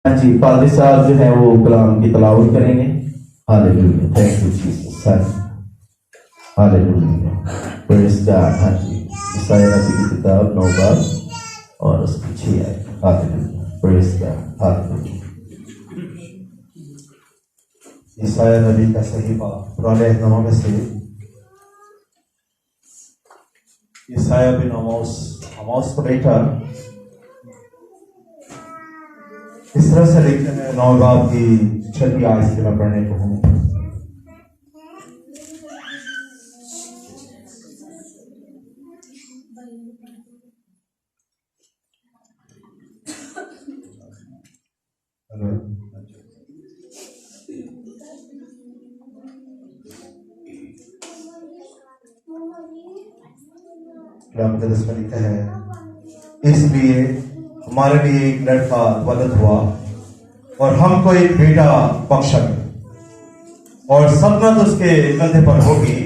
ہاں جی، پادری صاحب جو ہیں وہ کلام کی تلاوت کریں گے. Hallelujah, thank you Jesus. Hallelujah, praise God. ہاں جی، عیسائی نبی کی کتاب 9 باب اور اس کی 6 آیت. ہاللیلویا، پریز گاڈ. ہاللیلویا. عیسائی نبی کا صحیفہ پرانے اہنامہ میں سے عیسائی بن آموس کو بیٹا اس طرح سے لکھتے ہیں. 9 باب کی 6 آیت سے میں پڑھنے کو ہوں. کلام مقدس میں لکھا ہے، اس لیے ہمارے لیے ایک لڑکا ولد ہوا اور ہم کو ایک بیٹا بخشا گیا اور سلطنت اس کے کندھے پر ہوگی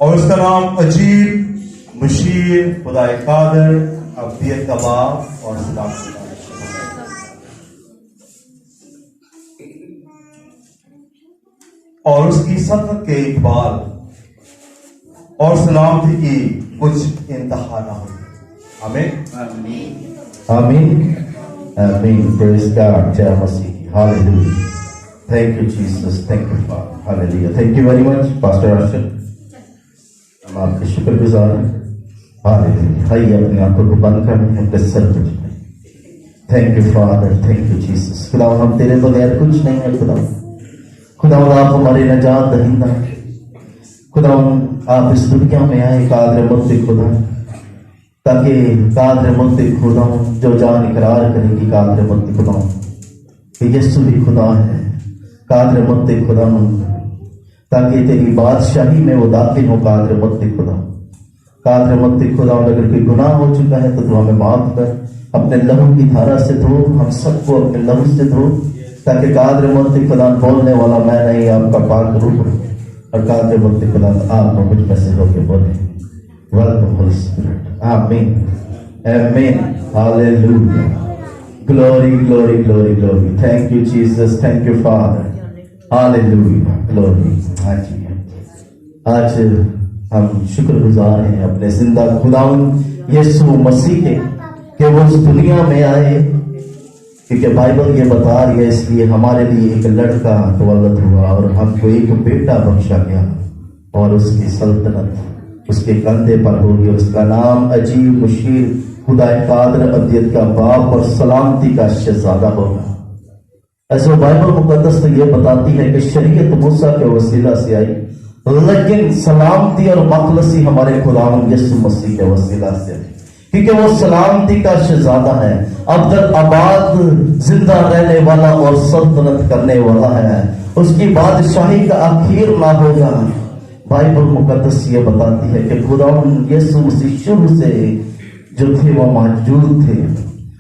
اور اس کا نام عجیب، مشیر، خدائے قادر، ابدیت کا باپ اور سلام کا. اور اس کی سلطنت کے اقبال اور سلامتی کی کچھ انتہا نہ ہوگی. آمین آمین آمین. پریز گاڈ. جے مسیح. Hallelujah. Thank you Jesus. Thank you father. Hallelujah. Thank you very much pastor Arshad. ہم آپ کے شکر گزار ہیں. ہاللیلویا. آئیے اپنی آنکھوں کو بند کریں، اپنے سر کو جھکائیں. Thank you father. Thank you Jesus. خدا ہم تیرے بغیر کچھ نہیں ہے. خدا آپ ہمارے نجات دہندہ ہیں. خدا آپ اس دنیا میں آئے قادر مطلق خدا، تاکہ قادر مطلق خدا جو جان اقرار کرے گی قادر مطلق خدا کہ یسوع بھی خدا ہے. قادر مطلق خدا تاکہ تیری بادشاہی میں وہ داخل ہو. قادر مطلق خدا، قادر مطلق خدا اگر کوئی گناہ ہو چکا ہے تو ہمیں معاف کر. اپنے لہو کی دھارا سے دھو، ہم سب کو اپنے لہو سے دھو، تاکہ قادر مطلق خدا بولنے والا میں نہیں، آپ کا پاک روح اور قادر مطلق خدا آپ کو مجھ میں سے ہو کے بولے. Welcome holy spirit. آمین آمین. Hallelujah. Glory glory glory glory. Thank you Jesus. Thank you father. Hallelujah. Glory. ہاں جی، آج ہم شکر گزار ہیں اپنے زندہ خداوند یسوع مسیح کے کہ وہ اس دنیا میں آئے، کیونکہ بائبل یہ بتا رہی ہے اس لیے ہمارے لیے ایک لڑکا ولد ہوا اور ہم کو ایک بیٹا بخشا گیا اور اس کی سلطنت اس کے کندھے پر ہوگی. اس کا نام عجیب، مشیر، خدائے قادر، ابدیت کا باپ اور سلامتی کا شہزادہ ہوگا. ایسے بائبل مقدس تو یہ بتاتی ہے کہ شریعت موسیٰ کے وسیلہ سے آئی، لیکن سلامتی اور مخلصی ہمارے خداوند یسوع مسیح کے وسیلہ سے آئی، کیونکہ وہ سلامتی کا شہزادہ ہے، ابد آباد زندہ رہنے والا اور سلطنت کرنے والا ہے. اس کی بادشاہی کا آخر نہ ہوگا. بائبل مقدس یہ بتاتی ہے کہ خداوند یسوع مسیح شروع سے جو تھے وہ موجود تھے،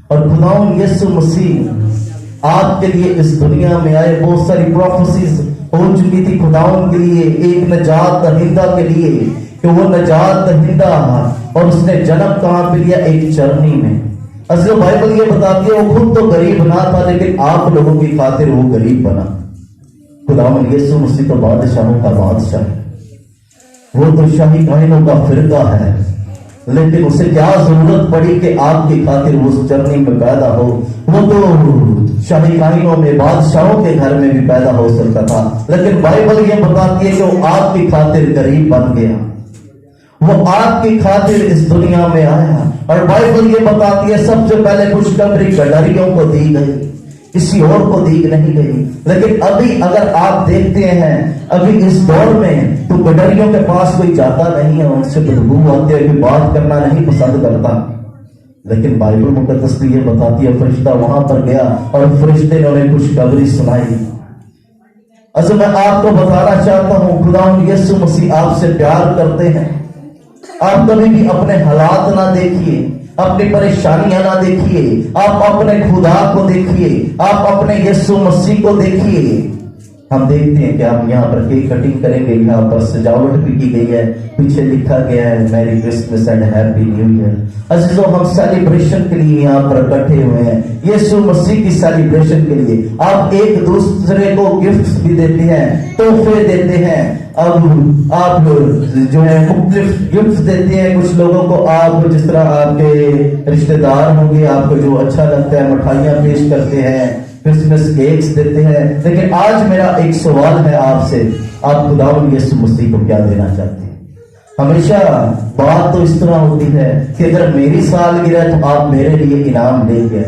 اور خداوند یسوع مسیح آپ کے لیے اس دنیا میں آئے. بہت ساری پروفیسیز ہو چکی تھی خداوند کے لیے، ایک نجات دہندہ کے لیے کہ وہ نجات دہندہ، اور اس نے جنم کہاں پہ لیا؟ ایک چرنی میں. اصل بائبل یہ بتاتی ہے وہ خود تو غریب نہ تھا، لیکن آپ لوگوں کی خاطر وہ غریب بنا. خداوند یسوع مسیح تو بادشاہوں کا بادشاہ ہے، وہ تو شاہی کائنوں کا فرقہ ہے، لیکن اسے کیا ضرورت پڑی کہ آپ کی خاطر وہ اس چرنی میں پیدا ہو؟ وہ تو شاہی کائنوں میں بادشاہوں کے گھر میں بھی پیدا ہو سکتا تھا، لیکن بائبل یہ بتاتی ہے کہ وہ آپ کی خاطر غریب بن گیا، وہ آپ کی خاطر اس دنیا میں آیا. اور بائبل یہ بتاتی ہے سب سے پہلے خوشخبری گڈریوں کو دی گئی، کسی اور کو دی نہیں گئی. لیکن ابھی اگر آپ دیکھتے ہیں ابھی اس دور میں تو گڈریوں کے پاس کوئی جاتا نہیں ہے، ان سے بدبو آتی ہے کہ بات کرنا نہیں پسند کرتا. لیکن بائبل مقدس یہ بتاتی ہے فرشتہ وہاں پر گیا اور فرشتے نے انہیں خوشخبری سنائی. اصل میں آپ کو بتانا چاہتا ہوں خداوند یسوع مسیح آپ سے پیار کرتے ہیں. آپ کبھی بھی اپنے حالات نہ دیکھیے، اپنی پریشانیاں نہ دیکھیے، آپ اپنے خدا کو دیکھیے، آپ اپنے یسوع مسیح کو دیکھیے. ہم دیکھتے ہیں کہ ہم یہاں پر کیک کٹنگ کریں گے، یہاں پر سجاوٹ بھی کی گئی ہے، پیچھے لکھا گیا ہے merry Christmas and happy new year. عزیزو، ہم سیلیبریشن کے لیے یہاں پر اکٹھے ہوئے ہیں، یسوع مسیح کی سیلیبریشن کے لیے۔ آپ ایک دوسرے کو گفٹس بھی دیتے ہیں، تحفے دیتے ہیں، اب آپ جو ہے مختلف گفٹ دیتے ہیں کچھ لوگوں کو، آپ جس طرح آپ کے رشتہ دار ہوں گے، آپ کو جو اچھا لگتا ہے مٹھائیاں پیش کرتے ہیں، کرسمس کیکس دیتے ہیں۔ لیکن آج میرا ایک سوال ہے آپ سے، آپ خداوند یسوع مسیح کو کیا دینا چاہتے ہیں؟ ہمیشہ بات تو اس طرح ہوتی ہے کہ اگر میری سالگرہ ہے تو آپ میرے لیے انعام لے گئے،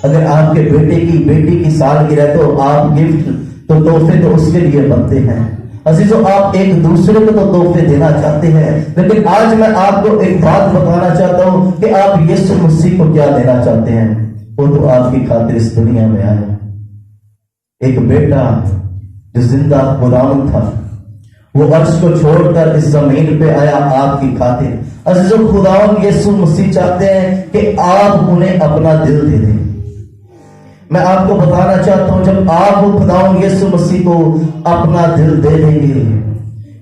اگر آپ کے بیٹی کی سالگرہ ہے تو آپ گفٹ تو تحفے تو اس کے لیے بنتے ہیں۔ عزیزو، آپ ایک دوسرے کو تو تحفے دینا چاہتے ہیں، لیکن آج میں آپ کو ایک بات بتانا چاہتا ہوں کہ آپ یسوع مسیح کو کیا دینا چاہتے ہیں۔ وہ تو آپ کی خاطر اس دنیا میں آیا، ایک بیٹا جو زندہ خداوند تھا، وہ عرش کو چھوڑ کر اس زمین پہ آیا آپ کی خاطر۔ عزیزو، خداوند یسوع مسیح چاہتے ہیں کہ آپ انہیں اپنا دل دے دیں۔ میں آپ کو بتانا چاہتا ہوں، جب آپ خداوند یسوع مسیح کو اپنا دل دے دیں گے،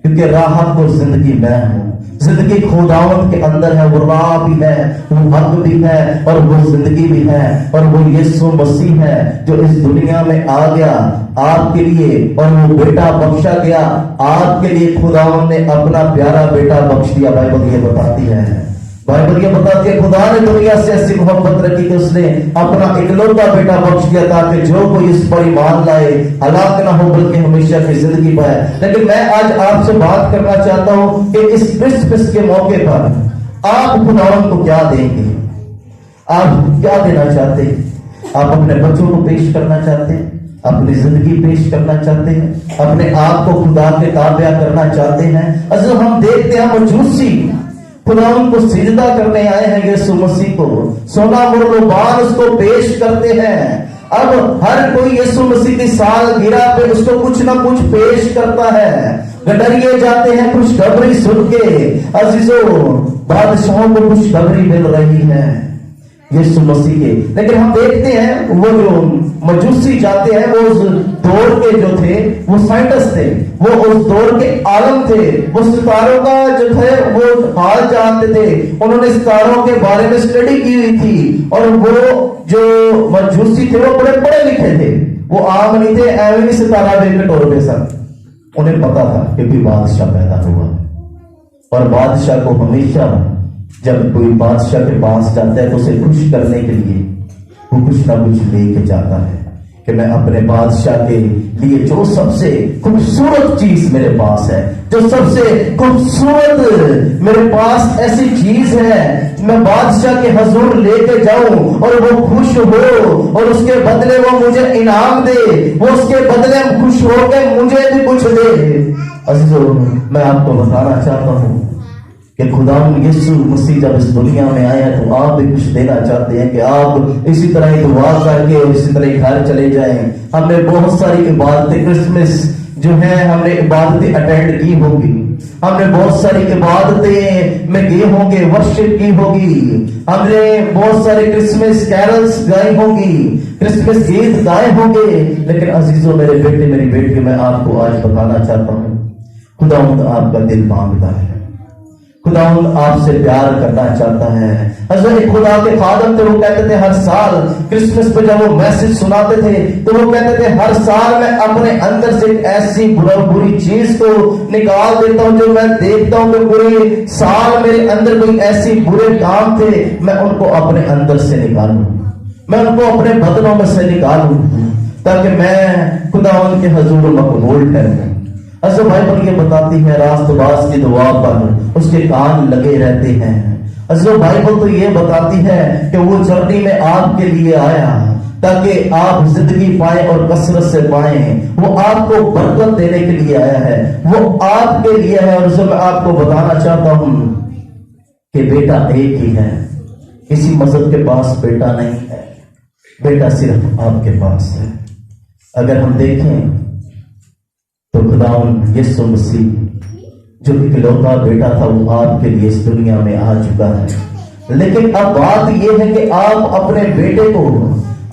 کیونکہ راحت کو زندگی میں ہوں، زندگی خداوند کے اندر ہے، وہ راہ بھی ہے، وہ حق بھی ہے، اور وہ زندگی بھی ہے، اور وہ یسوع مسیح ہے جو اس دنیا میں آ گیا آپ کے لیے، اور وہ بیٹا بخشا گیا آپ کے لیے۔ خداوند نے اپنا پیارا بیٹا بخش دیا۔ بائبل یہ بتاتی ہے، خدا نے دنیا سے ایسی محبت رکھی کہ اس نے اپنا اکلوتا بیٹا بخش دیا تاکہ جو کوئی اس پر ایمان لائے ہلاک نہ ہو بلکہ ہمیشہ کی زندگی پائے۔ لیکن میں آج آپ سے بات کرنا چاہتا ہوں کہ اس کرسمس کے موقع پر آپ خداوند کو کیا دیں گے؟ آپ کیا دینا چاہتے ہیں؟ آپ اپنے بچوں کو پیش کرنا چاہتے ہیں، اپنی زندگی پیش کرنا چاہتے ہیں، اپنے آپ کو خدا کے تابع کرنا چاہتے ہیں؟ اصل ہم دیکھتے ہیں مجوسی خداوند کو سجدہ کرنے آئے ہیں، یسوع مسیح کو سونا مرغوبان اس کو پیش کرتے ہیں۔ اب ہر کوئی یسوع مسیح کی سالگرہ پہ اس کو کچھ نہ کچھ پیش کرتا ہے، گڈریے جاتے ہیں خوشخبری سن کے۔ عزیزو، بادشاہوں کو خوشخبری مل رہی ہے یسوع مسیح کے، لیکن ہم دیکھتے ہیں وہ جو مجوسی جاتے ہیں، وہ اس دور کے جو تھے وہ سائنٹسٹ تھے، وہ اس دور کے عالم تھے، وہ ستاروں کا جو تھے وہ حال جانتے تھے، انہوں نے ستاروں کے بارے میں اسٹڈی کی ہوئی تھی، اور وہ جو مجوسی تھے وہ بڑے پڑھے لکھے تھے، وہ عام نہیں تھے، ایویں نہیں ستارہ دیکھ کے ٹور پہ سب انہیں پتا تھا کہ بھی بادشاہ پیدا ہوا، اور بادشاہ کو ہمیشہ جب کوئی بادشاہ کے پاس جاتا ہے تو اسے خوش کرنے کے لیے وہ کچھ نہ کچھ لے کے جاتا ہے کہ میں اپنے بادشاہ کے لیے جو سب سے خوبصورت چیز میرے پاس ہے، جو سب سے خوبصورت میرے پاس ایسی چیز ہے، میں بادشاہ کے حضور لے کے جاؤں اور وہ خوش ہو، اور اس کے بدلے وہ مجھے انعام دے، وہ اس کے بدلے خوش ہو کے مجھے بھی کچھ دے۔ عزیزو، میں آپ کو بتانا چاہتا ہوں کہ خداوند یسوع مسیح جب اس دنیا میں آیا تو آپ بھی کچھ دینا چاہتے ہیں کہ آپ اسی طرح ہی دعا کر کے اسی طرح ہی گھر چلے جائیں۔ ہم نے بہت ساری عبادتیں کرسمس جو ہیں ہم نے عبادتیں اٹینڈ کی ہوگی، ہم نے بہت ساری عبادتیں میں گئے ہوں گے، ورشپ کی ہوگی، ہم نے بہت سارے کرسمس کیرلز گائے ہوں گی، کرسمس گیت گائے ہوں گے، لیکن عزیزو، میرے بیٹے میری بیٹی، میں آپ کو آج بتانا چاہتا ہوں خداوند آپ کا دل مانگتا ہے، خداوند آپ سے پیار کرنا چاہتا ہے۔ حضرت خدا کے خادم تھے، وہ کہتے تھے ہر سال کرسمس پہ جب وہ میسج سناتے تھے تو وہ کہتے تھے ہر سال میں اپنے اندر سے ایک ایسی بری چیز کو نکال دیتا ہوں جو میں دیکھتا ہوں کہ پورے سال میرے اندر کوئی ایسی برے کام تھے، میں ان کو اپنے اندر سے نکالوں، میں ان کو اپنے بدنوں میں سے نکالوں تاکہ میں خداوند کے حضور مقبول ٹھہروں۔ اصل بائبل یہ بتاتی ہے راست باز کی دعا پر اس کے کان لگے رہتے ہیں۔ اصل بائبل تو یہ بتاتی ہے کہ وہ جرنی میں آپ کے لیے آیا تاکہ آپ زندگی پائیں اور کثرت سے پائیں، وہ آپ کو برکت دینے کے لیے آیا ہے، وہ آپ کے لیے ہے۔ اور میں آپ کو بتانا چاہتا ہوں کہ بیٹا ایک ہی ہے، کسی مذہب کے پاس بیٹا نہیں ہے، بیٹا صرف آپ کے پاس ہے۔ اگر ہم دیکھیں تو خداوند یسوع مسیح جو اکلوتا بیٹا تھا وہ آپ کے لیے اس دنیا میں آ چکا ہے، لیکن اب بات یہ ہے کہ آپ اپنے بیٹے کو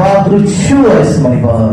Father, show us my God,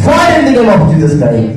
Father, in the name of Jesus Christ,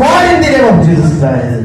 Father, in the name of Jesus Christ,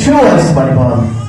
show us my God,